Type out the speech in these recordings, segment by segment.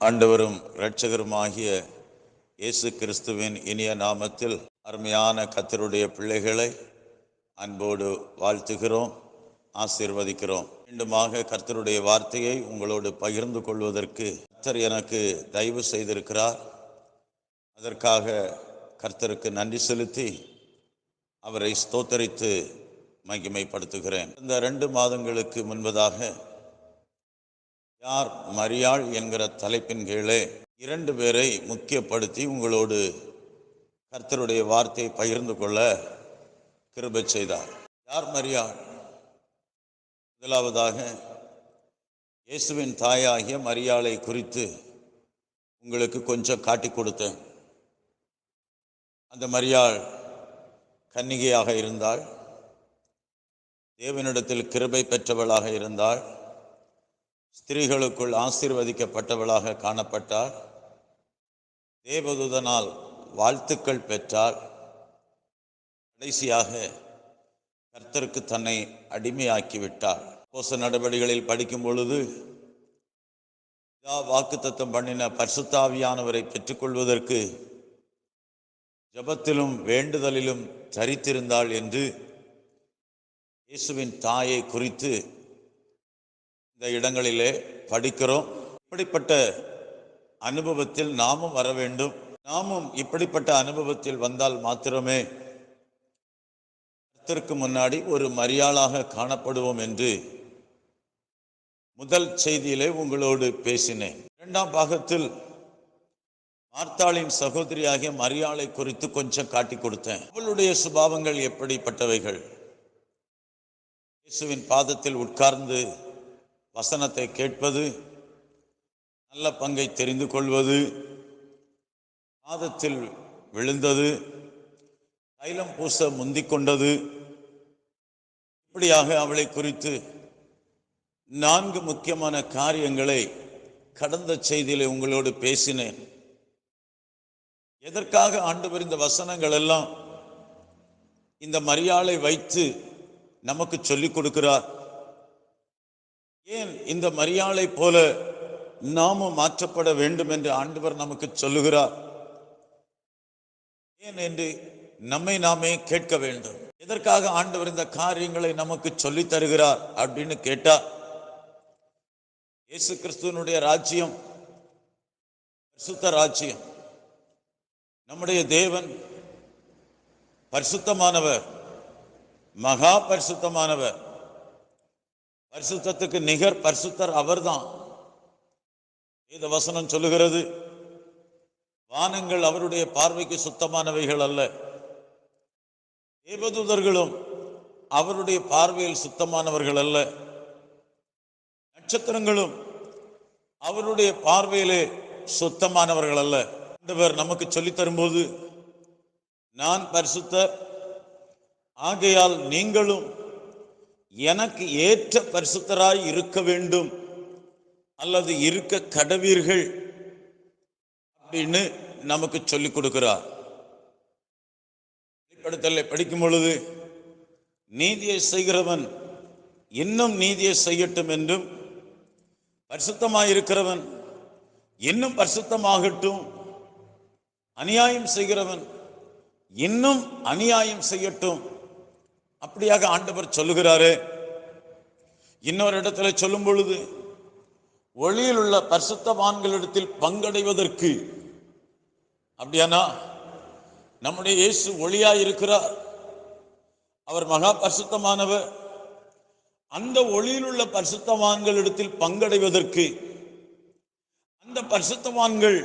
ஆண்டவரும் இரட்சகருமாகிய இயேசு கிறிஸ்துவின் இனிய நாமத்தில் அருமையான கர்த்தருடைய பிள்ளைகளை அன்போடு வாழ்த்துகிறோம், ஆசீர்வதிக்கிறோம். மீண்டுமாக கர்த்தருடைய வார்த்தையை உங்களோடு பகிர்ந்து கொள்வதற்கு கர்த்தர் எனக்கு தயவு செய்திருக்கிறார். அதற்காக கர்த்தருக்கு நன்றி செலுத்தி அவரை ஸ்தோத்தரித்து மகிமைப்படுத்துகிறேன். இந்த 2 மாதங்களுக்கு முன்பதாக யார் மரியாள் என்கிற தலைப்பின் கீழே 2 பேரை முக்கியப்படுத்தி உங்களோடு கர்த்தருடைய வார்த்தையை பகிர்ந்து கொள்ள கிருபை செய்தார். யார் மரியாள்? முதலாவதாக இயேசுவின் தாயாகிய மரியாளை குறித்து உங்களுக்கு கொஞ்சம் காட்டி கொடுத்தேன். அந்த மரியாள் கன்னிகையாக இருந்தாள், தேவனிடத்தில் கிருபை பெற்றவளாக இருந்தாள், ஸ்திரீகளுக்குள் ஆசீர்வதிக்கப்பட்டவளாக காணப்பட்டாள், தேவதூதனால் வாழ்த்துக்கள் பெற்றாள். கடைசியாக கர்த்தருக்கு தன்னை அடிமையாக்கிவிட்டாள். அப்போஸ்தலர் நடபடிகளில் படிக்கும் பொழுது வாக்குத்தத்தம் பண்ணின பரிசுத்த ஆவியானவரை பெற்றுக்கொள்வதற்கு ஜெபத்திலும் வேண்டுதலிலும் தரித்திருந்தாள் என்று இயேசுவின் தாயை குறித்து இந்த இடங்களிலே படிக்கிறோம். இப்படிப்பட்ட அனுபவத்தில் நாமும் வர வேண்டும். நாமும் இப்படிப்பட்ட அனுபவத்தில் வந்தால் மாத்திரமே கர்த்தருக்கு முன்னாடி ஒரு மரியாளாக காணப்படுவோம் என்று முதல் செய்தியிலே உங்களோடு பேசினேன். 2ஆம் பாகத்தில் மார்த்தாளின் சகோதரியாகிய மரியாளை குறித்து கொஞ்சம் காட்டி கொடுத்தேன். அவளுடைய சுபாவங்கள் எப்படிப்பட்டவைகள்? இயேசுவின் பாதத்தில் உட்கார்ந்து வசனத்தை கேட்பது, நல்ல பங்கை தெரிந்து கொள்வது, பாதத்தில் விழுந்தது, தைலம் பூச முந்திக் கொண்டது, இப்படியாக அவளை குறித்து 4 முக்கியமான காரியங்களை கடந்த செய்தியிலே உங்களோடு பேசினேன். எதற்காக ஆண்டவர் இந்த வசனங்கள் எல்லாம் இந்த மரியாளை வைத்து நமக்கு சொல்லிக் கொடுக்கிறார்? ஏன் இந்த மரியாளை போல நாமும் மாற்றப்பட வேண்டும் என்று ஆண்டவர் நமக்கு சொல்லுகிறார்? ஏன் என்று நம்மை நாமே கேட்க வேண்டும். எதற்காக ஆண்டவர் இந்த காரியங்களை நமக்கு சொல்லித் தருகிறார் அப்படின்னு கேட்டா, இயேசு கிறிஸ்துவினுடைய ராஜ்யம் பரிசுத்த ராஜ்யம். நம்முடைய தேவன் பரிசுத்தமானவர், மகா பரிசுத்தமானவர். பரிசுத்தத்துக்கு நிகர் பரிசுத்தர் அவர்தான். இந்த வசனம் சொல்லுகிறது, வானங்கள் அவருடைய பார்வைக்கு சுத்தமானவைகள் அல்ல, தேவதூதர்களும் அவருடைய பார்வையில் சுத்தமானவர்கள் அல்ல, நட்சத்திரங்களும் அவருடைய பார்வையிலே சுத்தமானவர்கள் அல்ல. ஆண்டவர் நமக்கு சொல்லித் தரும்போது, நான் பரிசுத்தர், ஆகையால் நீங்களும் எனக்கு ஏற்ற பரிசுத்தராய் இருக்க வேண்டும் அல்லது இருக்க கடவீர்கள் அப்படின்னு நமக்கு சொல்லிக் கொடுக்கிறார். வெளிப்படுத்தலை படிக்கும் பொழுது, நீதியை செய்கிறவன் இன்னும் நீதியை செய்யட்டும் என்றும், பரிசுத்தமாயிருக்கிறவன் இன்னும் பரிசுத்தமாகட்டும், அநியாயம் செய்கிறவன் இன்னும் அநியாயம் செய்யட்டும், அப்படியாக ஆண்டவர் சொல்லுகிறாரே. இன்னொரு இடத்துல சொல்லும் பொழுது, ஒளியில் உள்ள பரிசுத்தவான்களிடத்தில் பங்கடைவதற்கு, அப்படியானா நம்முடைய இயேசு ஒளியாய் இருக்கிறார், அவர் மகா பரிசுத்தமானவர். அந்த ஒளியில் உள்ள பரிசுத்தவான்களிடத்தில் பங்கடைவதற்கு, அந்த பரிசுத்தவான்கள்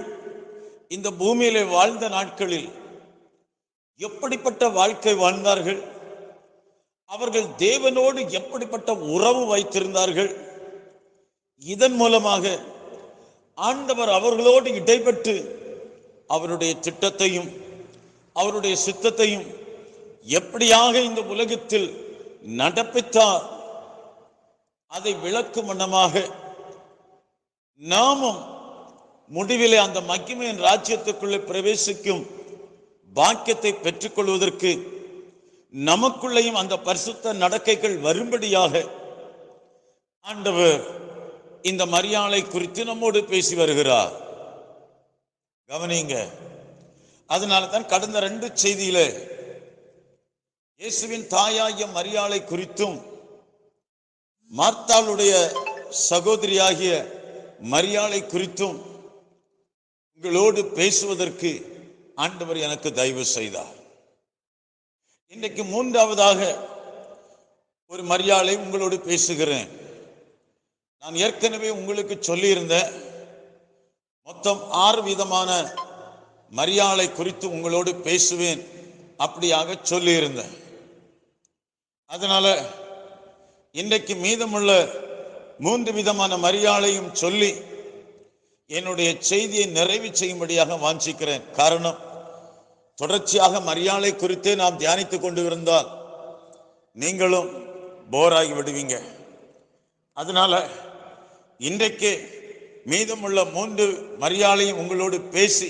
இந்த பூமியிலே வாழ்ந்த நாட்களில் எப்படிப்பட்ட வாழ்க்கை வாழ்ந்தார்கள், அவர்கள் தேவனோடு எப்படிப்பட்ட உறவு வைத்திருந்தார்கள், இதன் மூலமாக ஆண்டவர் அவர்களோடு இடைப்பட்டு அவருடைய திட்டத்தையும் அவருடைய சித்தத்தையும் எப்படியாக இந்த உலகத்தில் நடப்பித்தார், அதை விளக்கும் வண்ணமாக நாமும் முடிவிலே அந்த மகிமையின் ராஜ்யத்துக்குள்ளே பிரவேசிக்கும் பாக்கியத்தை பெற்றுக்கொள்வதற்கு நமக்குள்ளேயும் அந்த பரிசுத்த நடக்கைகள் வரும்படியாக ஆண்டவர் இந்த மரியாளை குறித்து நம்மோடு பேசி வருகிறார். கவனிங்க. அதனால தான் கடந்த 2 செய்தியில இயேசுவின் தாயாகிய மரியாளை குறித்தும் மார்த்தாளுடைய சகோதரியாகிய மரியாளை குறித்தும் உங்களோடு பேசுவதற்கு ஆண்டவர் எனக்கு தயவு செய்தார். இன்றைக்கு 3ஆவதாக ஒரு மரியாளை உங்களோடு பேசுகிறேன். நான் ஏற்கனவே உங்களுக்கு சொல்லியிருந்தேன், மொத்தம் 6 விதமான மரியாளை குறித்து உங்களோடு பேசுவேன் அப்படியாக சொல்லியிருந்தேன். அதனால இன்றைக்கு மீதமுள்ள 3 விதமான மரியாளையும் சொல்லி என்னுடைய செய்தியை நிறைவு செய்யும்படியாக வாஞ்சிக்கிறேன். காரணம், தொடர்ச்சியாக மரியாளை குறித்தே நாம் தியானித்துக் கொண்டு இருந்தால் நீங்களும் போராகி விடுவீங்க. அதனால இன்றைக்கு மீதமுள்ள 3 மரியாளையும் உங்களோடு பேசி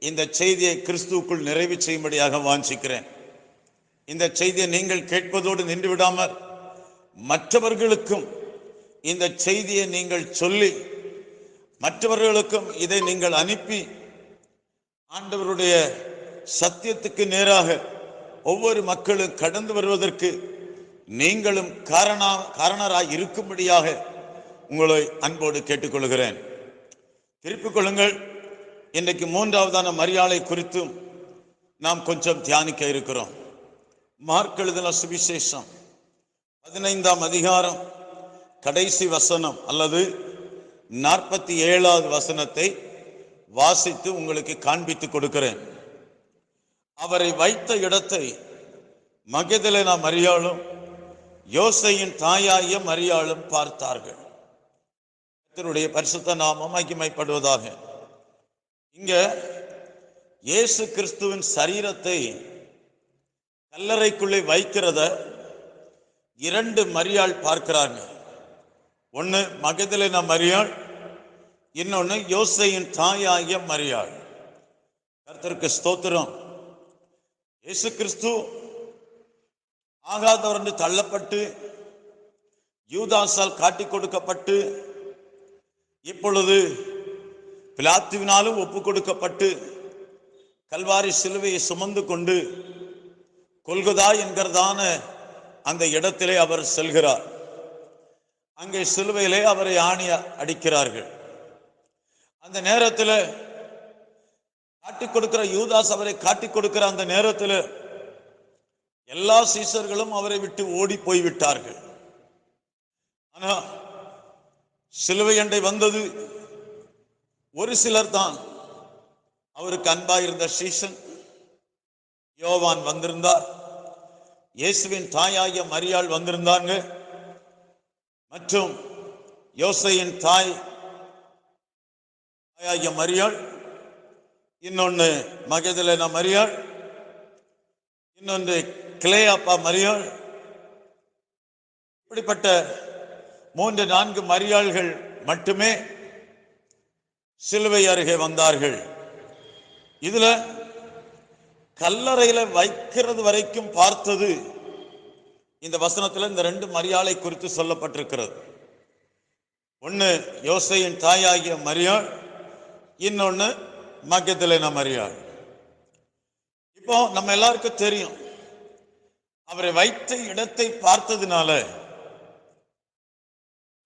இந்த செய்தியை கிறிஸ்துவுக்குள் நிறைவு செய்யும்படியாக வாஞ்சிக்கிறேன். இந்த செய்தியை நீங்கள் கேட்பதோடு நின்று விடாமல் மற்றவர்களுக்கும் இந்த செய்தியை நீங்கள் சொல்லி மற்றவர்களுக்கும் இதை நீங்கள் அனுப்பி ஆண்டவருடைய சத்தியத்துக்கு நேராக ஒவ்வொரு மக்களும் கடந்து வருவதற்கு நீங்களும் காரணராய் இருக்கும்படியாக உங்களை அன்போடு கேட்டுக்கொள்கிறேன். திருப்பிக் கொள்ளுங்கள். இன்றைக்கு 3ஆவதான மரியாளை குறித்தும் நாம் கொஞ்சம் தியானிக்க இருக்கிறோம். மார்க் எழுதின சுவிசேஷம் 15ஆம் அதிகாரம் கடைசி வசனம் அல்லது 47வது வசனத்தை வாசித்து உங்களுக்கு காண்பித்து கொடுக்கிறேன். அவரை வைத்த இடத்தை மகதலேனா மரியாளும் யோசேயின் தாயாகிய மரியாளும் பார்த்தார்கள். கர்த்தருடைய பரிசுத்த நாமம் மகிமைப்படுவதாக. இங்க இயேசு கிறிஸ்துவின் சரீரத்தை கல்லறைக்குள்ளே வைக்கிறத 2 மரியாள் பார்க்கிறாங்க. ஒன்று மகதலேனா மரியாள், இன்னொன்று யோசேயின் தாயாகிய மரியாள். கர்த்தருக்கு ஸ்தோத்திரம். இயேசு கிறிஸ்து ஆகாதவர் என்று தள்ளப்பட்டு யூதாசால் காட்டி கொடுக்கப்பட்டு இப்பொழுது பிலாத்துவினாலும் ஒப்பு கொடுக்கப்பட்டு கல்வாரி சிலுவையை சுமந்து கொண்டு கொல்கதா என்கிறதான அந்த இடத்திலே அவர் செல்கிறார். அங்கே சிலுவையிலே அவரை ஆணி அடிக்கிறார்கள். அந்த நேரத்தில் காட்டிக் கொடுக்கிற யூதாஸ் அவரை காட்டிக் கொடுக்கிற அந்த நேரத்தில் எல்லா சீசர்களும் அவரை விட்டு ஓடி போய்விட்டார்கள். ஆனா சிலுவை அண்டை வந்தது ஒரு சிலர் தான். அவருக்கு அன்பாயிருந்த சீசன் யோவான் வந்திருந்தார், இயேசுவின் தாயாகிய மரியாள் வந்திருந்தாங்க, மற்றும் யோசேயின் தாயாகிய மரியாள், இன்னொன்று மகதலேனா மரியாள், இன்னொன்று கிளேயாப்பா மரியாள். இப்படிப்பட்ட 3-4 மரியாள்கள் மட்டுமே சிலுவை அருகே வந்தார்கள். இதுல கல்லறையில வைக்கிறது வரைக்கும் பார்த்தது இந்த வசனத்துல இந்த 2 மரியாளை குறித்து சொல்லப்பட்டிருக்கிறது. ஒன்னு யோசேயின் தாயாகிய மரியாள், இன்னொன்னு மகதலேனா மரியாள். இப்போ நம்ம எல்லாருக்கும் தெரியும், அவரை வைத்த இடத்தை பார்த்ததுனால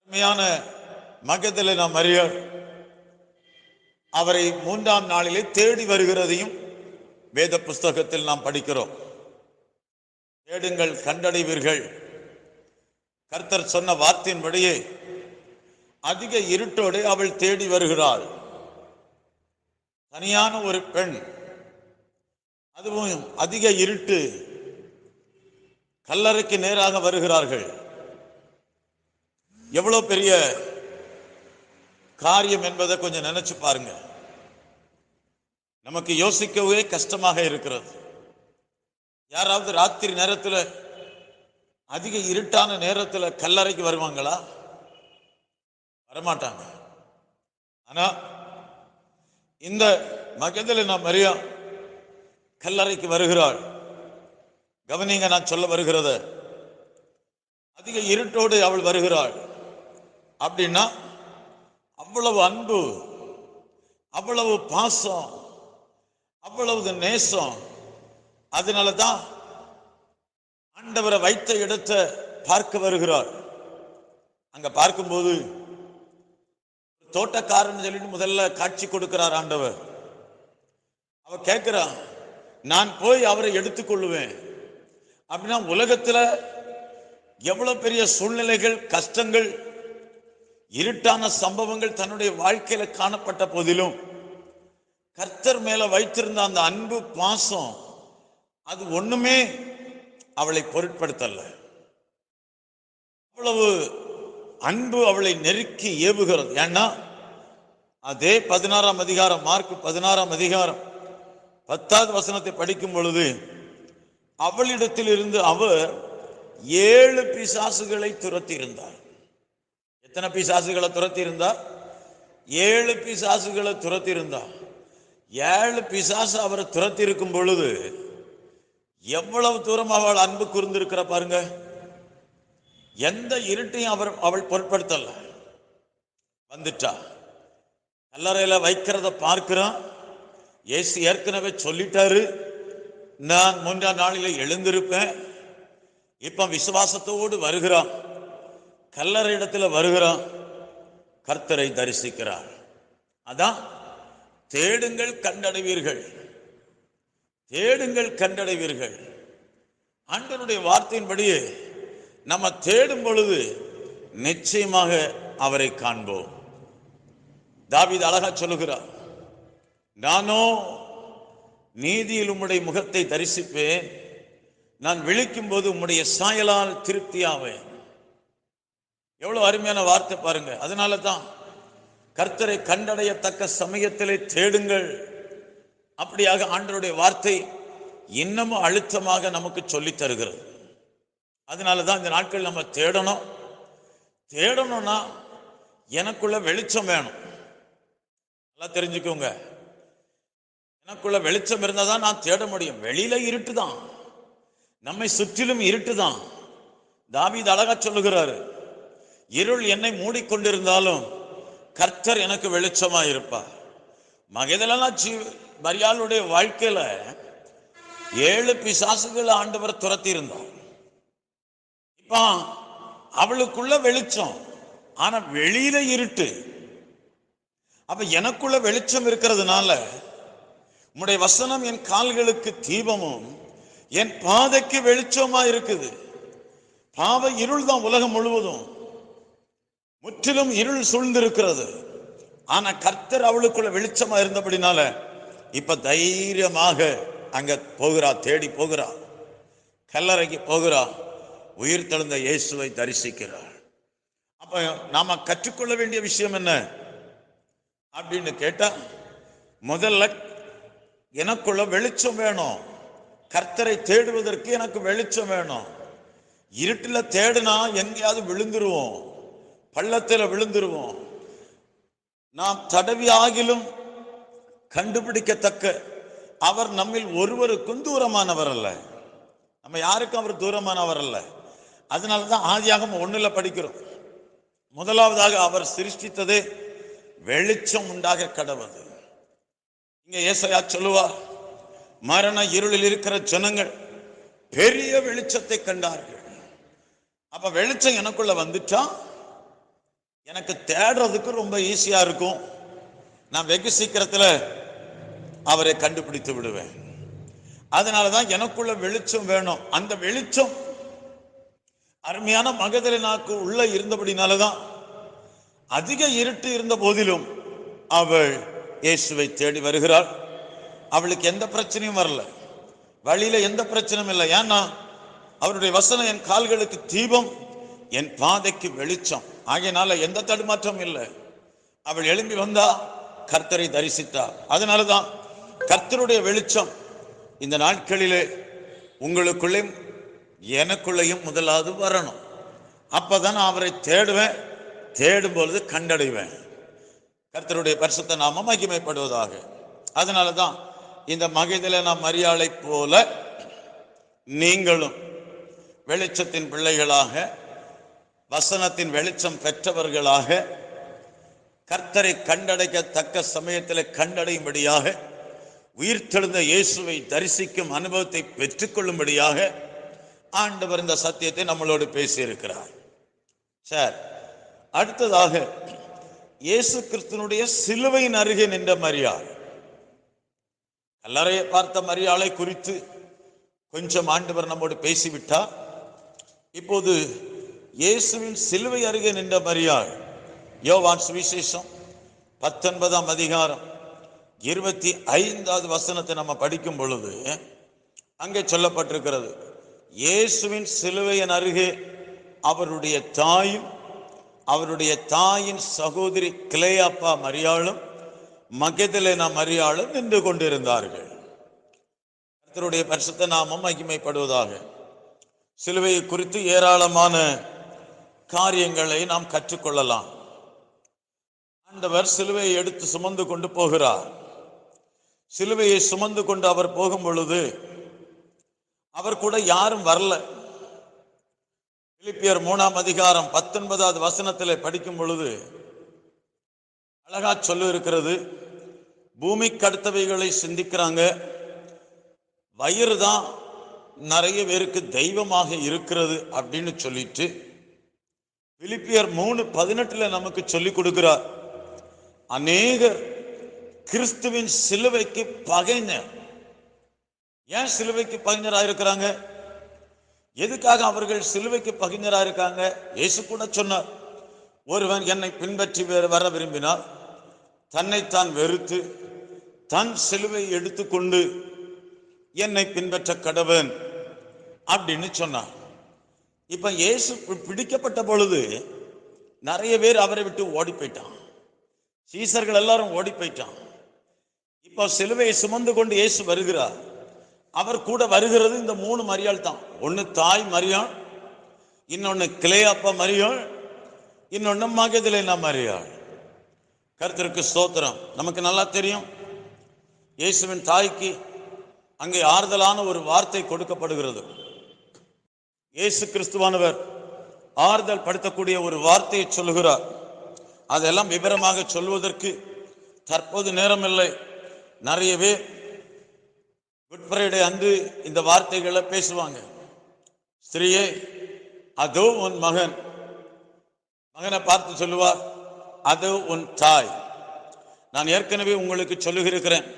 உண்மையான மகதலேனா மரியாள் அவரை 3ஆம் நாளிலே தேடி வருகிறதையும் வேத புஸ்தகத்தில் நாம் படிக்கிறோம். தேடுங்கள் கண்டடைவீர்கள். கர்த்தர் சொன்ன வார்த்தையின்படியே அதிக இருட்டோடு அவள் தேடி வருகிறாள். தனியான ஒரு பெண், அதுவும் அதிக இருட்டு, கல்லறைக்கு நேராக வருகிறார்கள். எவ்வளவு பெரிய காரியம் என்பதை கொஞ்சம் நினைச்சு பாருங்க. நமக்கு யோசிக்கவே கஷ்டமாக இருக்கிறது. யாராவது ராத்திரி நேரத்தில் அதிக இருட்டான நேரத்தில் கல்லறைக்கு வருவாங்களா? வரமாட்டாங்க. ஆனா இந்த மகதலேனா மரியாள் கல்லறைக்கு வருகிறாள். கவனிங்க, நான் சொல்ல வருகிறத. அதிக இருட்டோடு அவள் வருகிறாள். அப்படின்னா அவ்வளவு அன்பு, அவ்வளவு பாசம், அவ்வளவு நேசம். அதனாலதான் ஆண்டவரை வைத்த இடத்தை பார்க்க வருகிறார். அங்க பார்க்கும்போது தோட்டக்காரன் சொல்லிட்டு முதல்ல காட்சி கொடுக்கிறார் ஆண்டவர். அவ கேட்கிறான், நான் போய் அவரை எடுத்துக்கொள்ளுவேன் அப்படின்னா உலகத்துல எவ்வளவு பெரிய சூழ்நிலைகள், கஷ்டங்கள், இருட்டான சம்பவங்கள் தன்னுடைய வாழ்க்கையில காணப்பட்ட போதிலும் கர்த்தர் மேல வைத்திருந்த அந்த அன்பு, பாசம், அது ஒண்ணுமே அவளை பொருட்படுத்தல. அவ்வளவு அன்பு அவளை நெருக்கி ஏவுகிறது. ஏன்னா அதே 16ஆம் அதிகாரம், மார்க் 16ஆம் அதிகாரம் 10வது வசனத்தை படிக்கும் பொழுது, அவளிடத்தில் இருந்து அவர் 7 பிசாசுகளை துரத்தி இருந்தார். எத்தனை பிசாசுகளை துரத்தி இருந்தார்? 7 பிசாசுகளை துரத்தி இருந்தார். 7 பிசாசு அவரை துரத்தி இருக்கும் பொழுது எவ்வளவு தூரம் அவள் அன்பு கூர்ந்திருக்கிற பாருங்க. எந்த இருட்டையும் அவள் பொருட்படுத்தல. வந்துட்டா, கல்லறையில வைக்கிறத பார்க்கிறான். இயேசு ஏற்கனவே சொல்லிட்டாரு, நான் 3ஆம் நாளில எழுந்திருப்பேன். இப்ப விசுவாசத்தோடு வருகிறான், கல்லறை இடத்துல வருகிறான், கர்த்தரை தரிசிக்கிறார். அதான் தேடுங்கள் கண்டடைவீர்கள், தேடுங்கள் கண்டடைவீர்கள். ஆண்டவருடைய வார்த்தையின்படியே நம்ம தேடும் பொழுது நிச்சயமாக அவரை காண்போம். தாவீது அழகா சொல்லுகிறார், நானோ நீதியில் உம்முடைய முகத்தை தரிசிப்பேன், நான் விழிக்கும் போது உம்முடைய சாயலால் திருப்தியாவேன். எவ்வளவு அருமையான வார்த்தை பாருங்க. அதனால தான் கர்த்தரை கண்டடையத்தக்க சமயத்திலே தேடுங்கள். அப்படியாக ஆண்டவருடைய வார்த்தை இன்னமும் அழுத்தமாக நமக்கு சொல்லித் தருகிறது. அதனாலதான் இந்த நாட்கள் நம்ம தேடணும். தேடணும்னா எனக்குள்ள வெளிச்சம் வேணும். நல்லா தெரிஞ்சுக்கோங்க, எனக்குள்ள வெளிச்சம் இருந்தா தான் நான் தேட முடியும். வெளியில இருட்டு தான், நம்மை சுற்றிலும் இருட்டு தான். தாவீது அழகா சொல்லுகிறாரு, இருள் என்னை மூடிக்கொண்டிருந்தாலும் கர்த்தர் எனக்கு வெளிச்சமா இருப்பார். மகதலேனா மரியாளுடைய வாழ்க்கையில 7 பிசாசுகள் ஆண்டவர் துரத்தி இருந்தார். இப்ப அவளுக்குள்ள வெளிச்சம், ஆனா வெளியில இருட்டு. அப்ப எனக்குள்ள வெளிச்சம் இருக்கிறதுனால உம்முடைய வசனம் என் கால்களுக்கு தீபமும் என் பாதைக்கு வெளிச்சமா இருக்குது. பாவ இருள் தான் உலகம் முழுவதும், முற்றிலும் இருள் சூழ்ந்திருக்கிறது. ஆனா கர்த்தர் அவளுக்குள்ள வெளிச்சமா இருந்தபடினால இப்ப தைரியமாக அங்க போகிறா, தேடி போகிறா, கல்லறைக்கு போகிறா, உயிர் தெழுந்த இயேசுவை தரிசிக்கிறார். அப்ப நாம கற்றுக்கொள்ள வேண்டிய விஷயம் என்ன அப்படின்னு கேட்டா, முதல்ல எனக்குள்ள வெளிச்சம் வேணும். கர்த்தரை தேடுவதற்கு எனக்கு வெளிச்சம் வேணும். இருட்டுல தேடுனா எங்கேயாவது விழுந்துருவோம், பள்ளத்துல விழுந்துருவோம். நாம் தடவி ஆகிலும் கண்டுபிடிக்கத்தக்க அவர் நம்மில் ஒருவருக்கும் தூரமானவர் அல்ல. நம்ம யாருக்கும் அவர் தூரமானவர் அல்ல. அதனாலதான் ஆதியாகமம் 1ல படிக்கிறோம், முதலாவதாக அவர் சிருஷ்டித்ததே வெளிச்சம் உண்டாக கடவுது. இங்க ஏசாயா சொல்லுவார், மரண இருளில் இருக்கிற ஜனங்கள் பெரிய வெளிச்சத்தை கண்டார்கள். அப்ப வெளிச்சம் எனக்குள்ள வந்துட்டா எனக்கு தேடுறதுக்கு ரொம்ப ஈஸியா இருக்கும். நான் வெகு சீக்கிரத்துல அவரை கண்டுபிடித்து விடுவேன். அதனாலதான் எனக்குள்ள வெளிச்சம் வேணும். அந்த வெளிச்சம் அருமையான மகதலேனாக்கு உள்ள இருந்தபடினாலதான் அதிக இருட்டு இருந்த போதிலும் அவள் இயேசுவை தேடி வருகிறாள். அவளுக்கு எந்த பிரச்சனையும் வரல, வழியில எந்த பிரச்சனையும் இல்லை. ஏன்னா அவருடைய வசனம் என் கால்களுக்கு தீபம், என் பாதைக்கு வெளிச்சம். ஆகையினால எந்த தடுமாற்றம் இல்லை. அவள் எழும்பி வந்தா, கர்த்தரை தரிசித்தார். அதனாலதான் கர்த்தருடைய வெளிச்சம் இந்த நாட்களிலே உங்களுக்குள்ளே எனக்குள்ளேயும் முதலாவது வரணும். அப்பதான் நான் அவரை தேடுவேன், தேடும் பொழுது கண்டடைவேன். கர்த்தருடைய பரிசுத்த நாமம் மகிமைப்படுவதாக. அதனாலதான் இந்த மகதலேனா மரியாளை போல நீங்களும் வெளிச்சத்தின் பிள்ளைகளாக, வசனத்தின் வெளிச்சம் பெற்றவர்களாக கர்த்தரை கண்டடைக்கத்தக்க சமயத்தில் கண்டடையும்படியாக, உயிர்த்தெழுந்த இயேசுவை தரிசிக்கும் அனுபவத்தை பெற்றுக்கொள்ளும்படியாக ஆண்டவர் இந்த சத்தியத்தை நம்மளோடு பேசியிருக்கிறார். சார், அடுத்ததாக இயேசு கிறிஸ்துனுடைய சிலுவையின் அருகே நின்ற மரியாள். கல்லறையை பார்த்த மரியாளை குறித்து கொஞ்சம் ஆண்டவர் நம்மோடு பேசிவிட்டார். இப்போது இயேசுவின் சிலுவை அருகே நின்ற மரியாள், யோவான் சுவிசேஷம் 19ஆம் அதிகாரம் 25வது வசனத்தை நம்ம படிக்கும் பொழுது அங்கே சொல்லப்பட்டிருக்கிறது, இயேசுவின் சிலுவையின் அருகே அவருடைய தாயும் அவருடைய தாயின் சகோதரி கிளேயாப்பா மரியாளும் மகதலேனா மரியாளும் நின்று கொண்டிருந்தார்கள். கர்த்தருடைய பரிசுத்த நாமம் மகிமைப்படுவதாக. சிலுவையை குறித்து ஏராளமான காரியங்களை நாம் கற்றுக்கொள்ளலாம். ஆண்டவர் சிலுவையை எடுத்து சுமந்து கொண்டு போகிறார். சிலுவையை சுமந்து கொண்டு அவர் போகும் பொழுது அவர் கூட யாரும் வரல. பிலிப்பியர் 3ஆம் அதிகாரம் 19வது வசனத்தில் படிக்கும் பொழுது அழகா சொல்லி இருக்கிறது, பூமிக்கு அடுத்தவைகளை சிந்திக்கிறாங்க, வயிறு தான் நிறைய பேருக்கு தெய்வமாக இருக்கிறது அப்படின்னு சொல்லிட்டு பிலிப்பியர் 3:18 நமக்கு சொல்லி கொடுக்கிறார். அநேகர் கிறிஸ்துவின் சிலுவைக்கு பகைஞர். ஏன் சிலுவைக்கு பகைஞராயிருக்கிறாங்க? எதுக்காக அவர்கள் சிலுவைக்கு பகைஞராயிருக்காங்க? இயேசு கூட சொன்னார், ஒருவன் என்னை பின்பற்றி வர விரும்பினார் தன்னைத்தான் வெறுத்து தன் சிலுவை எடுத்துக்கொண்டு என்னை பின்பற்ற கடவன் அப்படின்னு சொன்னார். இப்ப இயேசு பிடிக்கப்பட்ட பொழுது நிறைய பேர் அவரை விட்டு ஓடி போயிட்டான். சீசர்கள் எல்லாரும் ஓடி போயிட்டான். இப்போ சிலுவையை சுமந்து கொண்டு இயேசு வருகிறார். அவர் கூட வருகிறது இந்த 3 மரியாள் தான். ஒன்னு தாய் மரியாள், இன்னொன்னு கிளேயாப்பா மரியாள், இன்னொன்னு மகதலேனா மரியாள். கர்த்தருக்கு ஸ்தோத்திரம். நமக்கு நல்லா தெரியும், இயேசுவின் தாய்க்கு அங்கே ஆறுதலான ஒரு வார்த்தை கொடுக்கப்படுகிறது. இயேசு கிறிஸ்துவானவர் ஆறுதல் படுத்தக்கூடிய ஒரு வார்த்தையை சொல்லுகிறார். அதெல்லாம் விவரமாக சொல்வதற்கு தற்போது நேரம் இல்லை. நிறைய பேர் குட் ஃப்ரைடே அன்று இந்த வார்த்தைகளை பேசுவாங்க. ஸ்திரீயே, அதோ உன் மகன். மகனை பார்த்து சொல்லுவார், அதோ உன் தாய். நான் ஏற்கனவே உங்களுக்கு சொல்லுகிறேன்,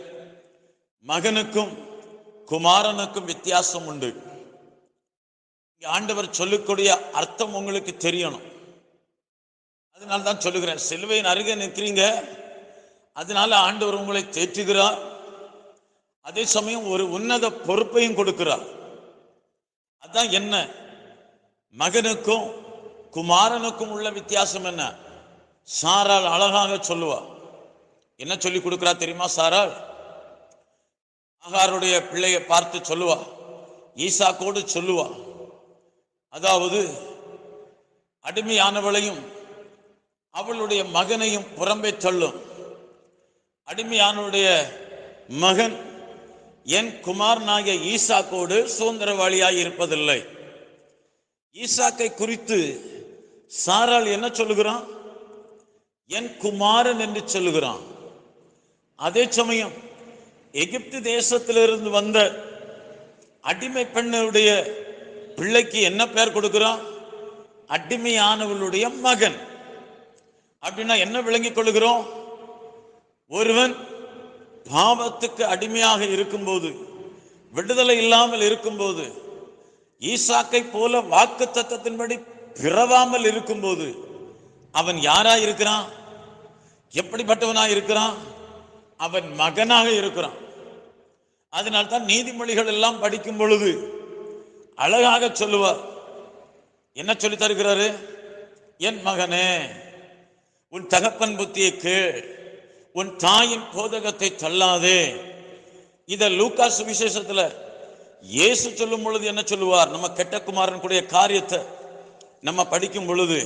மகனுக்கும் குமாரனுக்கும் வித்தியாசம் உண்டு. ஆண்டவர் சொல்லக்கூடிய அர்த்தம் உங்களுக்கு தெரியணும். அதனால தான் சொல்லுகிறேன். சிலுவையின் அருகே நிற்கிறீங்க, அதனால ஆண்டவர் உங்களை தேற்றுகிறார். அதே சமயம் ஒரு உன்னத பொறுப்பையும் கொடுக்கிறார். அதான் என்ன, மகனுக்கும் குமாரனுக்கும் உள்ள வித்தியாசம் என்ன? சாராள் அழகாக சொல்லுவா. என்ன சொல்லி கொடுக்கிறா தெரியுமா? சாராள் ஆகாருடைய பிள்ளையை பார்த்து சொல்லுவா, ஈசாக்கோடு சொல்லுவா, அதாவது அடிமையானவளையும் அவளுடைய மகனையும் புறம்பே தள்ளும். அடிமையானவளுடைய மகன் என் குமாரனாகிய ஈசாக்கோடு சுதந்திரவாளியாய் இருப்பதில்லை. ஈசாக்கை குறித்து சாராள் என்ன சொல்லுகிறான்? என் குமாரன் என்று சொல்லுகிறான். அதே சமயம் எகிப்து தேசத்திலிருந்து வந்த அடிமை பெண்ணுடைய பிள்ளைக்கு என்ன பெயர் கொடுக்கிறான்? அடிமையானவளுடைய மகன். அப்படின்னா என்ன விளங்கிக் கொள்ளுகிறோம்? ஒருவன் பாவத்துக்கு அடிமையாக இருக்கும்போது, விடுதலை இல்லாமல் இருக்கும்போது, ஈசாக்கை போல வாக்கு தத்தத்தின்படி பிறவாமல் இருக்கும்போது அவன் யாராய் இருக்கிறான்? எப்படிப்பட்டவனாய் இருக்கிறான்? அவன் மகனாக இருக்கிறான். அதனால்தான் நீதிமொழிகள் எல்லாம் படிக்கும் பொழுது அழகாக சொல்லுவார். என்ன சொல்லி தருகிறாரு? என் மகனே, உன் தகப்பன் புத்தியை கேள், உன் தாயின் போதகத்தை தள்ளாதே. இத லூக்கா சுவிசேஷத்துல இயேசு சொல்லும் பொழுது என்ன சொல்லுவார்? நம்ம கெட்ட குமாரன் கூடிய காரியத்தை நம்ம படிக்கும் பொழுது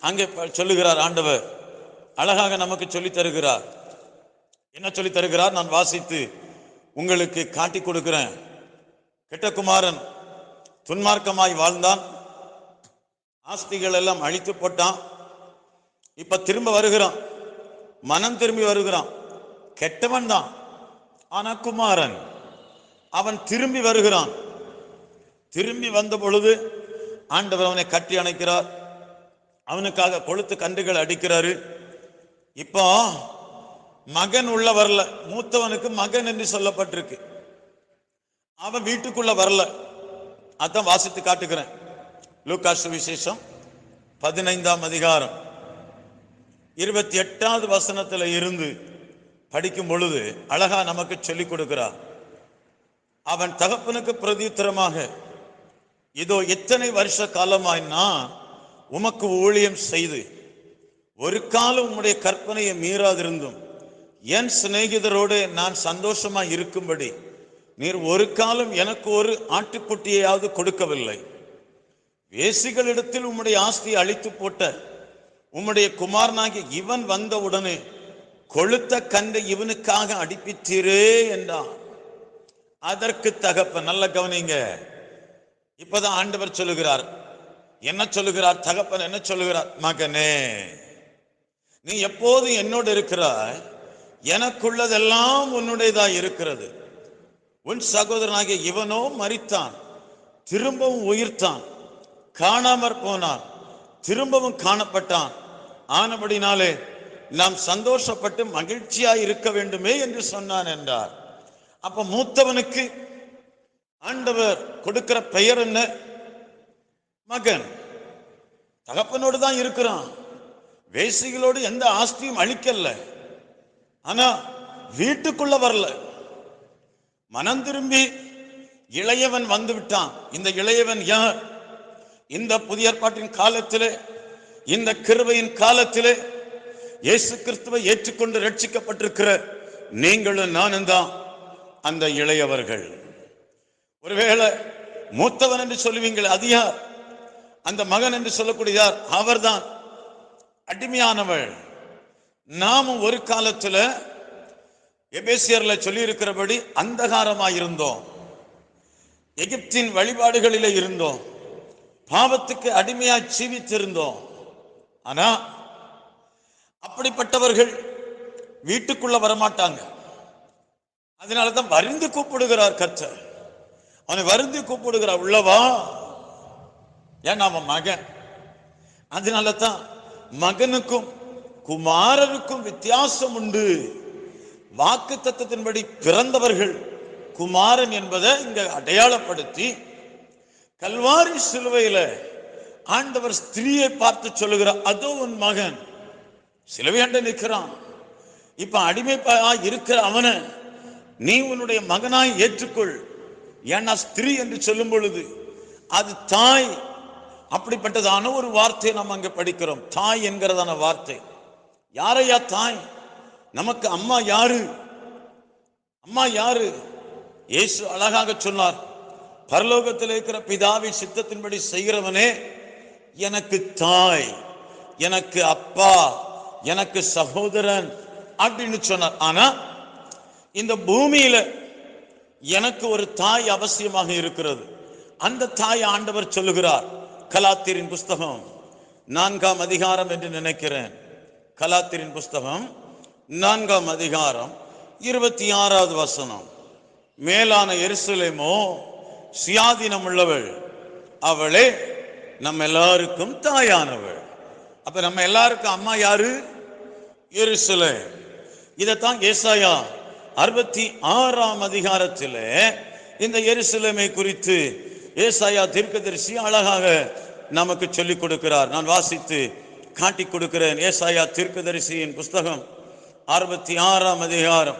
அங்கே சொல்லுகிறார். ஆண்டவர் அழகாக நமக்கு சொல்லி தருகிறார். என்ன சொல்லி தருகிறார்? நான் வாசித்து உங்களுக்கு காட்டி கொடுக்கிறேன். கெட்ட குமாரன் துன்மார்க்கமாய் வாழ்ந்தான், ஆஸ்திகள் எல்லாம் அழித்து போட்டான். இப்ப திரும்ப வருகிறான். மனம் திரும்பி வருகிறான். கெட்டவன் தான், ஆனா குமாரன். அவன் திரும்பி வருகிறான். திரும்பி வந்த பொழுது ஆண்டவர் அவனை கட்டி அணைக்கிறார். அவனுக்காக கொழுத்து கன்றுகள் அடிக்கிறாரு. இப்போ மகன் உள்ள வரல, மூத்தவனுக்கு மகன் என்று சொல்லப்பட்டிருக்கு. அவன் வீட்டுக்குள்ள வரல. அதான் வாசித்து காட்டுகிறேன். லூக்கா சுவிசேஷம் 15ஆம் அதிகாரம் 28வது வசனத்துல இருந்து படிக்கும் பொழுது அழகா நமக்கு சொல்லிக் கொடுக்கிறார். அவன் தகப்பனுக்கு பிரதியுத்தரமாக, இதோ எத்தனை வருஷ காலமாய் நான் உமக்கு ஊழியம் செய்து ஒரு காலம் உம்முடைய கற்பனையை மீறாதிருந்தும் என் சிநேகிதரோடு நான் சந்தோஷமா இருக்கும்படி நீர் ஒரு காலம் எனக்கு ஒரு ஆட்டுக்குட்டியையாவது கொடுக்கவில்லை. வேசிகளிடத்தில் உம்முடைய ஆஸ்தியை அழித்து போட்ட உம்முடைய குமாரனாகிய இவன் வந்தவுடனே கொழுத்த கன்றை இவனுக்காக அடிப்பித்தீரே என்றான். அதற்கு தகப்பன், நல்ல கவனிங்க, இப்பதான் ஆண்டவர் சொல்லுகிறார். என்ன சொல்லுகிறார்? தகப்பன் என்ன சொல்லுகிறார்? மகனே, நீ எப்போதும் என்னோடு இருக்கிறாய், எனக்குள்ளதெல்லாம் உன்னுடையதா இருக்கிறது. உன் சகோதரனாகிய இவனோ மரித்தான், திரும்பவும் உயிர்த்தான், காணாமற் போனான், திரும்பவும் காணப்பட்டான். ஆனபடினாலே நாம் சந்தோஷப்பட்டு மகிழ்ச்சியாய் இருக்க வேண்டுமே என்று சொன்னான் என்றார். அப்ப மூத்தவனுக்கு ஆண்டவர் கொடுக்கிற பெயர் என்ன? மகன். தகப்பனோடு தான் இருக்கிறான், வேசிகளோடு எந்த ஆஸ்தியும் அழிக்கல, ஆனா வீட்டுக்குள்ள வரல. மனம் திரும்பி இளையவன் வந்து விட்டான். இந்த இளையவன் யார்? இந்த புதிய ஏற்பாட்டின் காலத்திலே, இந்த கிருபையின் காலத்திலே இயேசு கிறிஸ்துவை ஏற்றுக்கொண்டு ரட்சிக்கப்பட்டிருக்கிற நீங்களும் நானும் தான் அந்த இளையவர்கள். ஒருவேளை மூத்தவன் என்று சொல்லுவீங்கள், அது யார்? அந்த மகன் என்று சொல்லக்கூடிய யார்? அவர்தான் அடிமையானவள். நாமும் ஒரு காலத்துல எபேசியர்ல சொல்லி இருக்கிறபடி அந்தகாரமாயிருந்தோம், எகிப்தின் வழிபாடுகளிலே இருந்தோம், பாவத்துக்கு அடிமையாய் ஜீவித்திருந்தோம். ஆனா அப்படிப்பட்டவர்கள் வீட்டுக்குள்ள வரமாட்டாங்க. அதனாலதான் வருந்தி கூப்பிடுகிறார் கர்த்தர். அவனை வருந்தி கூப்பிடுகிறார், உள்ளவா. ஏன்னா அவன் மகன். அதனால தான் மகனுக்கும் குமாரருக்கும் வித்தியாசம் உண்டு. வாக்கு தத்தத்தின்படி பிறந்தவர்கள் குமாரன் என்பதை இங்க அடையாளப்படுத்தி கல்வாரி சிலுவையில ஆண்டவர் ஸ்திரீயை பார்த்து சொல்லுகிறார், அதோ உன் மகன். சிலுவையாண்ட நிற்கிறான். இப்ப அடிமை இருக்கிற அவனை நீ உன்னுடைய மகனாய் ஏற்றுக்கொள். ஏன்னா ஸ்திரீ என்று சொல்லும் பொழுது அது தாய். அப்படிப்பட்டதான ஒரு வார்த்தையை நம்ம அங்க படிக்கிறோம், தாய் என்கிறதான வார்த்தை. யாரையா தாய்? நமக்கு அம்மா யாரு? அம்மா யாரு? இயேசு அழகாக சொன்னார், பரலோகத்தில் இருக்கிற பிதாவின் சித்தத்தின்படி செய்கிறவனே எனக்கு தாய், எனக்கு அப்பா, எனக்கு சகோதரன் அப்படின்னு சொன்னார். ஆனா இந்த பூமியில எனக்கு ஒரு தாய் அவசியமாக இருக்கிறது. அந்த தாய் ஆண்டவர் சொல்லுகிறார். கலாத்தியரின் புஸ்தகம் 4ஆம் அதிகாரம் என்று நினைக்கிறேன். கலாத்தியரின் புஸ்தகம் 4ஆம் அதிகாரம் 26வது வசனம். மேலான எருசலேமோ சுயாதீனம் உள்ளவள், அவளே நம்ம எல்லாருக்கும் தாயானவள். அப்ப நம்ம எல்லாருக்கும் அம்மா யாரு? எருசலேம். இதைத்தான் ஏசாயா 66ஆம் அதிகாரத்திலே இந்த எருசலேமை குறித்து ஏசாயா தீர்க்கதரிசி அழகாக நமக்கு சொல்லிக் கொடுக்கிறார். நான் வாசித்து காட்டி கொடுக்கிறேன். ஏசாயா தீர்க்கதரிசியின் புஸ்தகம் 66ஆம் அதிகாரம்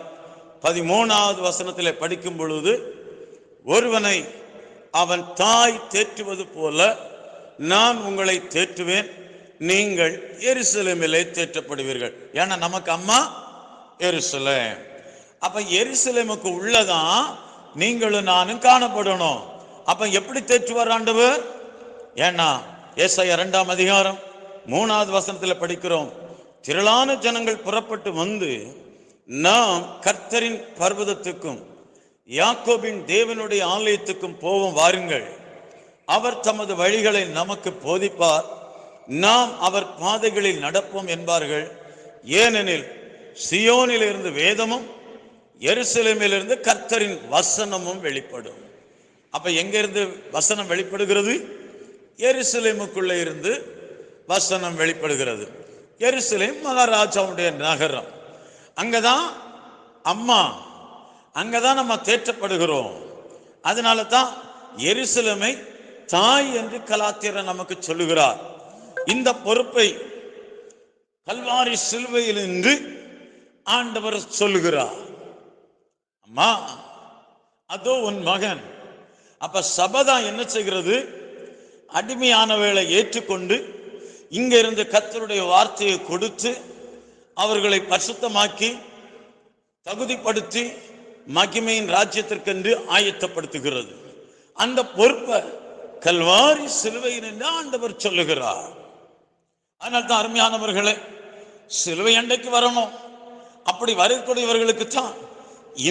13வது வசனத்திலே படிக்கும் பொழுது, ஒருவனை அவன் தாய் தேற்றுவது போல நான் உங்களை தேற்றுவேன், நீங்கள் எருசலேமிலே தேற்றப்படுவீர்கள். ஏன்னா நமக்கு அம்மா எருசலேம். அப்ப எருசலேமுக்கு உள்ளதான் நீங்களும் நானும் காணப்படணும். அப்ப எப்படி தேற்றுவார் ஆண்டவர்? ஏன்னா ஏசாயா 2ஆம் அதிகாரம் 3வது வசனத்தில் படிக்கிறோம், திரளான ஜனங்கள் புறப்பட்டு வந்து நாம் கர்த்தரின் பர்வதத்துக்கும் யாக்கோபின் தேவனுடைய ஆலயத்துக்கும் போவோம் வாருங்கள். அவர் தமது வழிகளை நமக்கு போதிப்பார், நாம் அவர் பாதைகளில் நடப்போம் என்பார்கள். ஏனெனில் சியோனிலிருந்து வேதமும் எருசலேமிலிருந்து கர்த்தரின் வசனமும் வெளிப்படும். அப்ப எங்க இருந்து வசனம் வெளிப்படுகிறது? எருசலேமுக்குள்ள இருந்து வசனம் வெளிப்படுகிறது. எருசலேம் மகாராஜாவுடைய நகரம். அங்கதான் அம்மா, அங்கதான் நம்ம தேற்றப்படுகிறோம். அதனால தான் எருசலேமை தாய் என்று கலாத்தியர் நமக்கு சொல்லுகிறார். இந்த பொறுப்பை கல்வாரி சிலுவையில் நின்று ஆண்டவர் சொல்லுகிறார், அம்மா அதோ உன் மகன். அப்ப சபைதான் என்ன செய்கிறது? அடிமையானவர்களை ஏற்றுக்கொண்டு இங்க இருந்து கர்த்தருடைய வார்த்தையை கொடுத்து அவர்களை பரிசுத்தமாக்கி தகுதிப்படுத்தி மகிமையின் ராஜ்யத்திற்கென்று ஆயத்தப்படுத்துகிறது. அந்த பொறுப்பை கல்வாரி சிலுவையில் என்று ஆண்டவர் சொல்லுகிறார். அதனால தான் அருமையானவர்களே, சிலுவை அண்டைக்கு வரணும். அப்படி வரக்கூடியவர்களுக்கு தான்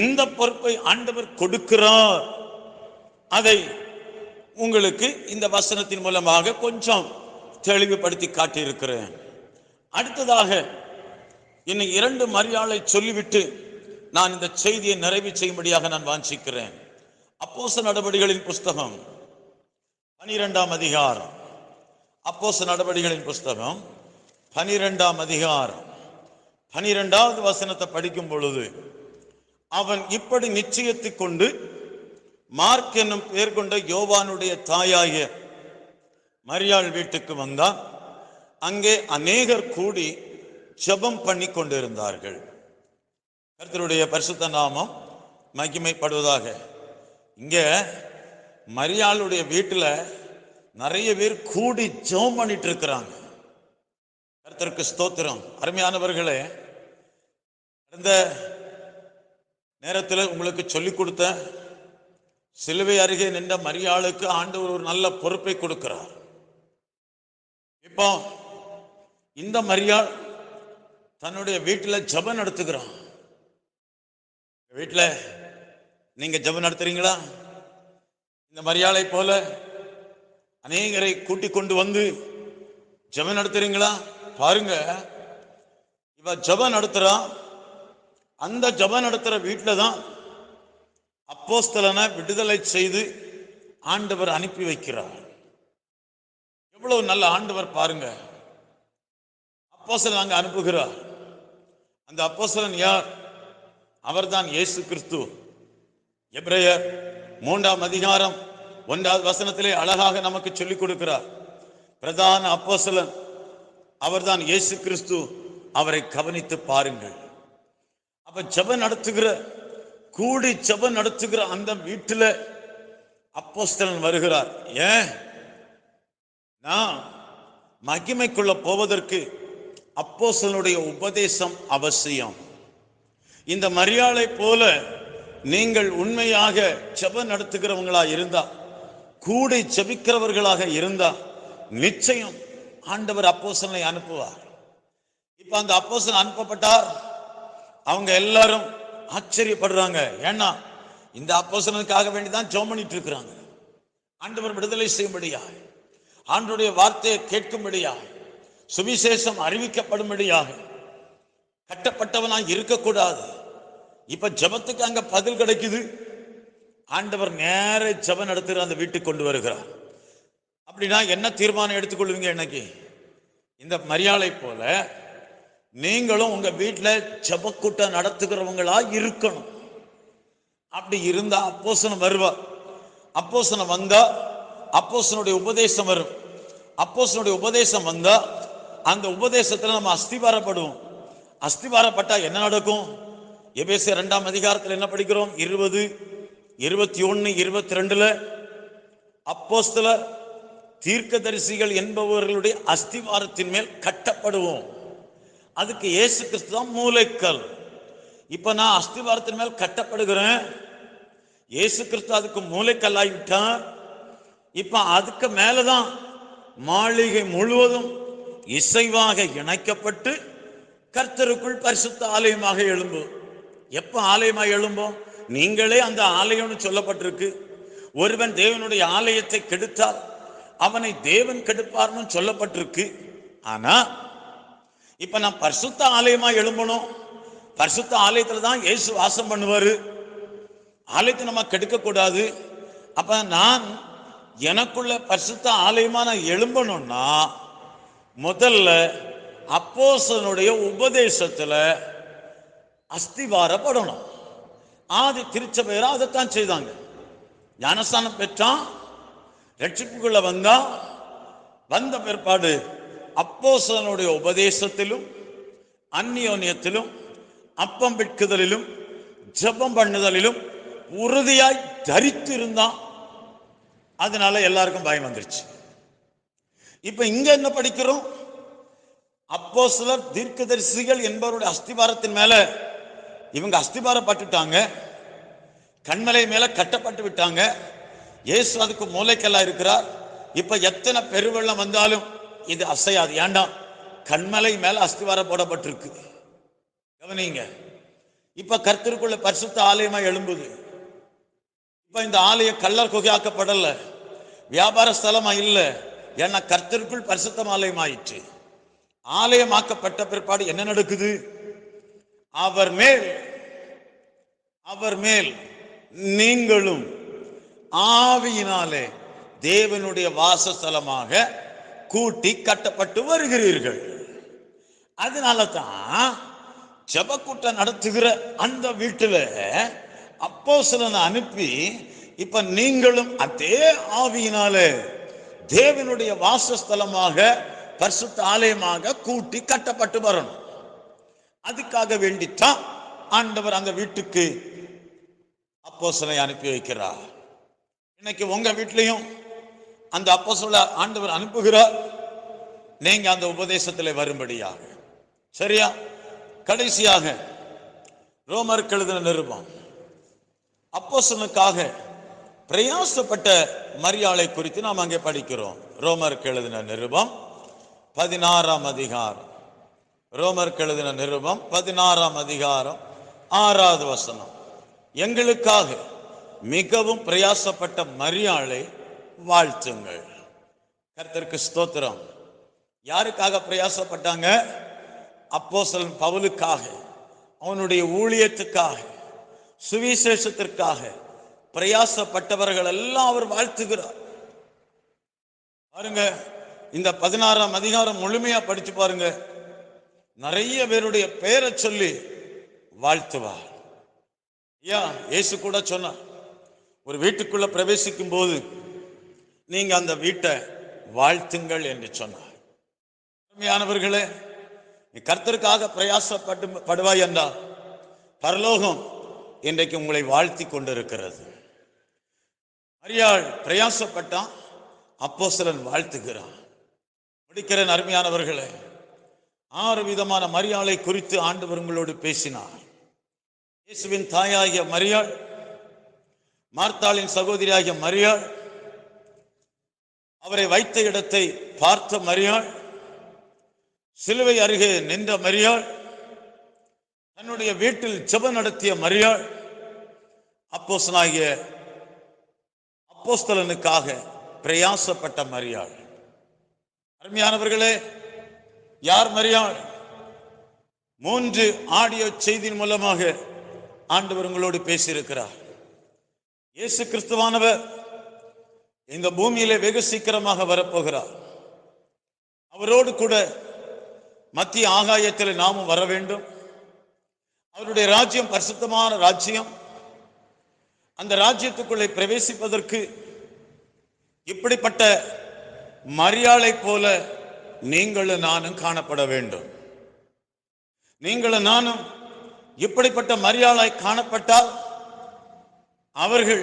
இந்த பொறுப்பை ஆண்டவர் கொடுக்கிறார். அதை உங்களுக்கு இந்த வசனத்தின் மூலமாக கொஞ்சம் தெளிவுபடுத்தி காட்டியிருக்கிறேன். அடுத்ததாக இன்னும் 2 மரியாளை சொல்லிவிட்டு நான் இந்த செய்தியை நிறைவு செய்யும்படியாக நான் வாஞ்சிக்கிறேன். அப்போஸ்தலர் நடபடிகளின் புஸ்தகம் 12ஆம் அதிகாரம். அப்போஸ்தலர் நடபடிகளின் புஸ்தகம் 12ஆம் அதிகாரம் 12வது வசனத்தை படிக்கும் பொழுது, அவன் இப்படி நிச்சயத்தை கொண்டு மார்க் என்னும் பெயர் கொண்ட யோவானுடைய தாயாகிய மரியாள் வீட்டுக்கு வந்தான். அங்கே அநேகர் கூடி ஜெபம் பண்ணி கொண்டிருந்தார்கள். கர்த்தருடைய பரிசுத்த நாமம் மகிமைப்படுவதாக. இங்க மரியாளுடைய வீட்டுல நிறைய பேர் கூடி ஜெபம் பண்ணிட்டு இருக்கிறாங்க. கர்த்தருக்கு ஸ்தோத்திரம். அருமையானவர்களே, இந்த நேரத்தில் உங்களுக்கு சொல்லிக் கொடுத்த சிலுவை அருகே நின்ற மரியாளுக்கு ஆண்டவர் ஒரு நல்ல பொறுப்பை கொடுக்கிறார். இப்போ இந்த மரியாள் தன்னுடைய வீட்டில் ஜெபம் நடத்துகிறான். வீட்டில் நீங்க ஜெபம் நடத்துறீங்களா? இந்த மரியாளை போல அநேகரை கூட்டிக் கொண்டு வந்து ஜெபம் நடத்துறீங்களா? பாருங்க, இவ ஜெபம் நடத்துறான். அந்த ஜெபம் நடத்துற வீட்டில தான் அப்போஸ்தலனை விடுதலை செய்து ஆண்டவர் அனுப்பி வைக்கிறார். எவ்வளவு நல்ல ஆண்டவர் பாருங்க. அப்போஸ்தலன் அங்க அனுப்புகிறார். அந்த அப்போஸ்தலன் யார்? அவர்தான் இயேசு கிறிஸ்து. எபிரேயர் 3ஆம் அதிகாரம் 1வது வசனத்திலே அழகாக நமக்கு சொல்லிக் கொடுக்கிறார். பிரதான அப்போஸ்தலன் அவர்தான் இயேசு கிறிஸ்து. அவரை கவனித்து பாருங்கள். அப்ப ஜெபம் நடத்துகிற, கூடி ஜெபம் நடத்துகிற அந்த வீட்டில் அப்போஸ்தலன் வருகிறார். ஏன்? நான் மகிமைக்குள்ள போவதற்கு அப்போஸ்தலனுடைய உபதேசம் அவசியம். இந்த மரியாளை போல நீங்கள் உண்மையாக ஜெபம் நடத்துகிறவங்களா இருந்தா, கூடி ஜெபிக்கிறவர்களாக இருந்தா, நிச்சயம் ஆண்டவர் அப்போஸ்தலனை அனுப்புவார். இப்ப அந்த அப்போஸ்தலன் அனுப்பப்பட்டார். அவங்க எல்லாரும் ஆச்சரியப்படுறாங்க. ஏன்னா இந்த அப்போஸ்தலனுக்காக வேண்டிதான் ஜெபம் பண்ணிட்டு இருக்கிறாங்க. ஆண்டவர் விடுதலை செய்யும்படியா, ஆண்டவருடைய வார்த்தையை கேட்கும்படியா, சுவிசேஷம் அறிவிக்கப்படும்படியாக, கட்டப்பட்டவனாக இருக்கக்கூடாது. இப்ப ஜெபத்துக்கு அங்க பதில் கிடைக்குது. ஆண்டவர் நேர ஜெபம் நடத்துகிற அந்த வீட்டுக்கு கொண்டு வருகிறார். அப்படின்னா என்ன தீர்மானம் எடுத்துக்கொள்வீங்க? இன்னைக்கு இந்த மரியாளை போல நீங்களும் உங்க வீட்டில் ஜெபக்கூட்டம் நடத்துகிறவங்களா இருக்கணும். அப்படி இருந்தா அப்போஸ்தலன் வருவா. அப்போஸ்தலன் வந்தா அப்போஸ்தலனுடைய உபதேசம் வரும். அப்போஸ்தலனுடைய உபதேசம் வந்தா அந்த உபதேசத்துல நம்ம அஸ்திபாரப்படுவோம். அஸ்திபாரப்பட்டா என்ன நடக்கும்? எபேசியர் 2ஆம் அதிகாரத்தில் என்ன படிக்கிறோம்? 20, 21, 22 அப்போஸ்தலர் தீர்க்கதரிசிகள் என்பவர்களுடைய அஸ்திவாரத்தின் மேல் கட்டப்படுவோம். அதுக்கு இயேசு கிறிஸ்து தான் மூலைக்கல். இப்ப நான் அஸ்திவாரத்தின் மேல் கட்டப்படுகிறேன். இயேசு கிறிஸ்து அதுக்கு மூலைக்கல் ஆகிவிட்டார். இப்ப அதுக்கு மேலதான் மாளிகை முழுவதும் இசைவாக இணைக்கப்பட்டு கர்த்தருக்குள் பரிசுத்த ஆலயமாக எழும்பும். எப்ப ஆலயமாக எழும்போம்? நீங்களே அந்த ஆலயம்னு சொல்லப்பட்டிருக்கு. ஒருவன் தேவனுடைய ஆலயத்தை கெடுத்தால் அவனை தேவன் கெடுப்பார்னு சொல்லப்பட்டிருக்கு. ஆனா இப்ப நான் பரிசுத்த ஆலயமா எழும்பணும். பரிசுத்த ஆலயத்துல தான் இயேசு வாசம் பண்ணுவாரு. ஆலயத்தை நம்ம கெடுக்க கூடாது. அப்ப நான் எனக்குள்ள பரிசுத்த ஆலயமா நான் எழும்பணும்னா முதல்ல அப்போஸ்தலனுடைய உபதேசத்துல அஸ்திவாரப்படணும். ஆதி திருச்சபையரா அதைத்தான் செய்தாங்க. ஞானஸ்தானம் பெற்றான், ரட்சிப்புக்குள்ள வந்த பிற்பாடு அப்போஸ்தலனுடைய உபதேசத்திலும் அந்நியோன்யத்திலும் அப்பம் விற்குதலிலும் ஜெபம் பண்ணுதலிலும் உறுதியாய் தரித்து இருந்தான். அதனால எல்லாருக்கும் பயம் வந்துருச்சு. இப்ப இங்க என்ன படிக்கிறோம்? அப்போஸ்தலர் தீர்க்கதரிசிகள் என்பவருடைய அஸ்திபாரத்தின் மேல இவங்க அஸ்திபாரப்பட்டுட்டாங்க, கண்மலை மேல கட்டப்பட்டு விட்டாங்க. இயேசு அதுக்கு மூளைக்கல்லா இருக்கிறார். இப்ப எத்தனை பெருவெள்ளம் வந்தாலும் இது அசையாது. ஏண்டா? கண்மலை மேல அஸ்திவாரம் போடப்பட்டிருக்கு. கவனிங்க. இப்ப கர்த்தருக்குள்ள பரிசுத்த ஆலயமா எழும்புது. இப்ப இந்த ஆலயம் கள்ளர் குகையாக்கப்படல, வியாபார ஸ்தலமா இல்ல. ஏன்னா கர்த்தருக்குள் பரிசுத்த ஆலயம் ஆயிற்று. ஆலயமாக்கப்பட்ட பிற்பாடு என்ன நடக்குது? அவர் மேல் நீங்களும் ஆவியினாலே தேவனுடைய வாசஸ்தலமாக கூட்டி கட்டப்பட்டு வருகிறீர்கள். அதனால தான் ஜெபக்கூட்டம் நடத்துகிற அந்த வீட்டுல அப்போஸ்தலனை அனுப்பி இப்ப நீங்களும் அதே ஆவியினாலே தேவனுடைய வாசஸ்தலமாக பரிசுத்த ஆலயமாக கூட்டி கட்டப்பட்டு வரணும். அதுக்காக வேண்டித்தான் ஆண்டவர் அந்த வீட்டுக்கு அப்போஸ்தலனை அனுப்பி வைக்கிறார். இன்னைக்கு உங்க வீட்லயும் அந்த அப்போஸ்தலனை ஆண்டவர் அனுப்புகிறார், நீங்க அந்த உபதேசத்தில் வரும்படியாக. சரியா? கடைசியாக ரோமருக்கு எழுதின நிருபம். அப்போஸ்தலனுக்காக பிரயாசப்பட்ட மரியாளை குறித்து நாம் அங்கே படிக்கிறோம். ரோமருக்கு எழுதின நிருபம் 16ஆம் அதிகாரம். ரோமருக்கு எழுதின நிருபம் 16ஆம் அதிகாரம் 6வது வசனம். எங்களுக்காக மிகவும் பிரயாசப்பட்ட மரியாளை வாழ்த்துங்கள். கர்த்தருக்கு ஸ்தோத்திரம். யாருக்காக பிரயாசப்பட்டாங்க? அப்போஸ்தலன் பவுலுக்காக, அவனுடைய ஊழியத்துக்காக, சுவிசேஷத்திற்காக பிரயாசப்பட்டவர்கள் எல்லாம் அவர் வாழ்த்துகிறார். பாருங்க, இந்த 16ஆம் அதிகாரம் முழுமையா படிச்சு பாருங்க. நிறைய பேருடைய பெயரை சொல்லி வாழ்த்துவார். இயேசு கூட சொன்னார், ஒரு வீட்டுக்குள்ள பிரவேசிக்கும் போது நீங்க அந்த வீட்டை வாழ்த்துங்கள் என்று சொன்னார். உண்மையானவர்களே, நீ கர்த்தருக்காக பிரயாசப்படுவாய் என்றால் பரலோகம் இன்றைக்கு உங்களை வாழ்த்தி கொண்டிருக்கிறது. மரியாள் பிரயாசப்பட்டான், அப்போஸ்தலன் வாழ்த்துகிறான். முடிக்கிறேன் அருமையானவர்களே. 6 விதமான மரியாளை குறித்து ஆண்டவர் உங்களோடு பேசினார். இயேசுவின் தாயாகிய மரியாள், மார்த்தாளின் சகோதரியாகிய மரியாள், அவரை வைத்த இடத்தை பார்த்த மரியாள், சிலுவை அருகே நின்ற மரியாள், தன்னுடைய வீட்டில் ஜெபம் நடத்திய மரியாள், அப்போஸ்தலனுக்காக பிரயாசப்பட்ட மரியாள். அருமையானவர்களே, யார் மரியாள்? 3 ஆடியோ செய்தியின் மூலமாக ஆண்டவர் உங்களோடு பேசியிருக்கிறார். இயேசு கிறிஸ்துவானவர் இந்த பூமியிலே வெகு சீக்கிரமாக வரப்போகிறார். அவரோடு கூட மத்திய ஆகாயத்தில் நாமும் வர வேண்டும். அவருடைய ராஜ்யம் பரிசுத்தமான ராஜ்யம். அந்த ராஜ்யத்துக்குள்ளே பிரவேசிப்பதற்கு இப்படிப்பட்ட மரியாளை போல நீங்களும் நானும் காணப்பட வேண்டும். நீங்களும் நானும் இப்படிப்பட்ட மரியாளாய் காணப்பட்டால் அவர்கள்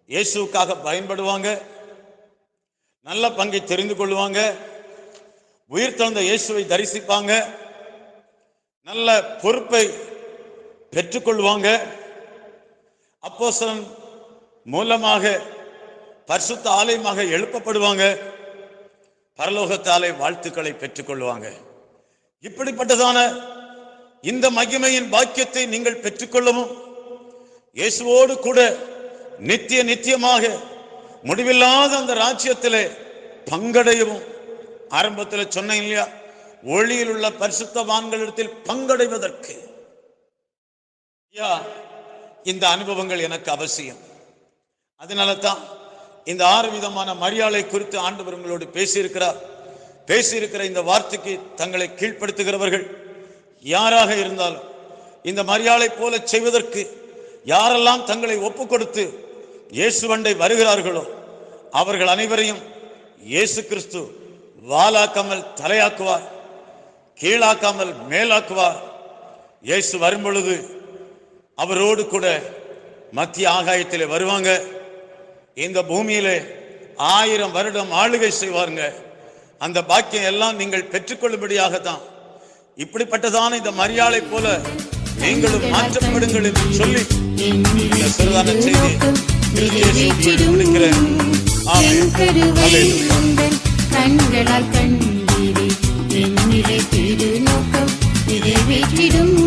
இயேசுவுக்காக பயன்படுவாங்க, நல்ல பங்கை தெரிந்து கொள்வாங்க, உயிர் தந்த இயேசுவை தரிசிப்பாங்க, நல்ல பொறுப்பை பெற்றுக்கொள்வாங்க. அப்போஸ்தலன் மூலமாக பரிசுத்த ஆலயமாக எழுப்பப்படுவாங்க, பரலோகத்தாலே வாழ்த்துக்களை பெற்றுக்கொள்வாங்க. இப்படிப்பட்டதான இந்த மகிமையின் பாக்கியத்தை நீங்கள் பெற்றுக்கொள்ளவும், இயேசுவோடு கூட நித்தியமாக முடிவில்லாத அந்த ராஜ்யத்திலே பங்கடையவும், ஆரம்பத்தில் சொன்னேன் இல்லையா, ஒளியில் உள்ள பரிசுத்தவான்களிடத்தில் பங்கடைவதற்கு ஐயா, இந்த அனுபவங்கள் எனக்கு அவசியம். அதனால தான் இந்த 6 விதமான மரியாதை குறித்து ஆண்டவர் உங்களோடு பேசியிருக்கிற இந்த வார்த்தைக்கு தங்களை கீழ்ப்படுத்துகிறவர்கள் யாராக இருந்தாலும் இந்த மரியாதை போல செய்வதற்கு யாரெல்லாம் தங்களை ஒப்பு கொடுத்து இயேசுவண்டை வருகிறார்களோ அவர்கள் அனைவரையும் இயேசு கிறிஸ்து வாலாக்காமல் தலையாக்குவார், கீழாக்காமல் மேலாக்குவார். இயேசு வரும் பொழுது அவரோடு கூட மத்திய ஆகாயத்திலே வருவாங்க. இந்த பூமியிலே 1000 வருடம் ஆளுகை செய்வாருங்க. அந்த பாக்கியம் எல்லாம் நீங்கள் பெற்றுக்கொள்ளும்படியாகத்தான் இப்படிப்பட்டதான இந்த மரியாதை போல நீங்களும் மாற்றப்படுங்கள் என்று சொல்லி இந்த சிறுதான செய்தி முடிக்கிறேன். கண்களால் கண்டீரே என்னிலே திருநோக்கம் நிறைவேற்றிடும்